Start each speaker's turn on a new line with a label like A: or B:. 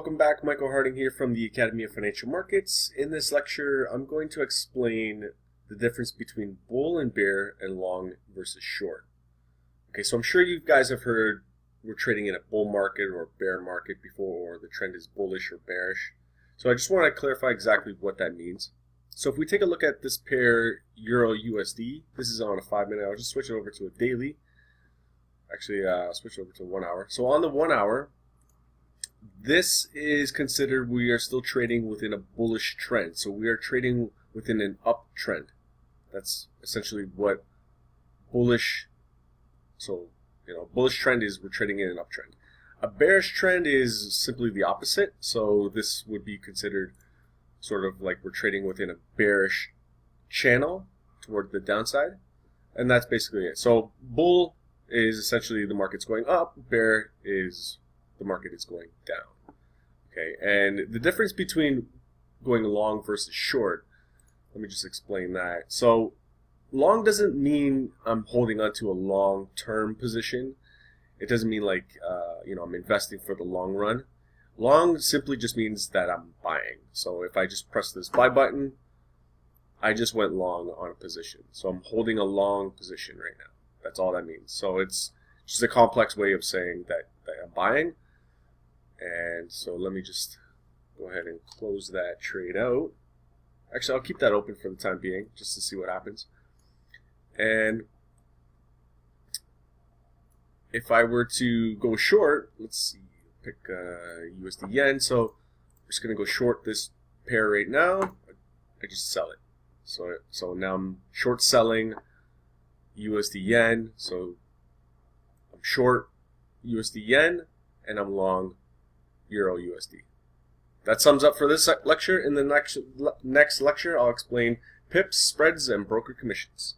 A: welcome back. Michael Harding here from the Academy of Financial Markets. In this lecture, I'm going to explain the difference between bull and bear and long versus short. Okay, so I'm sure you guys have heard we're trading in a bull market or bear market before, or the trend is bullish or bearish. So I just want to clarify exactly what that means. So if we take a look at this pair Euro USD, this is on a 5-minute. I'll just switch it over to a daily. Actually, I'll switch over to 1 hour. So on the 1 hour, this is considered we are still trading within a bullish trend. So we are trading within an uptrend. That's essentially what bullish, bullish trend is. We're trading in an uptrend. A bearish trend is simply the opposite. So this would be considered sort of like we're trading within a bearish channel toward the downside. And that's basically it. So bull is essentially the market's going up. Bear is the market is going down. Okay, and the difference between going long versus short, let me just explain that. So long doesn't mean I'm holding onto a long-term position. It doesn't mean like I'm investing for the long run. Long simply just means that I'm buying. So if I just press this buy button, I just went long on a position. So I'm holding a long position right now. That's all that means. So it's just a complex way of saying that I'm buying. And so let me just go ahead and close that trade out. Actually, I'll keep that open for the time being just to see what happens. And if I were to go short, let's see, pick USD yen. So I'm just going to go short this pair right now. I just sell it. So now I'm short selling USD yen. So I'm short USD yen and I'm long Euro USD. That sums up for this lecture. In the next lecture, I'll explain pips, spreads, and broker commissions.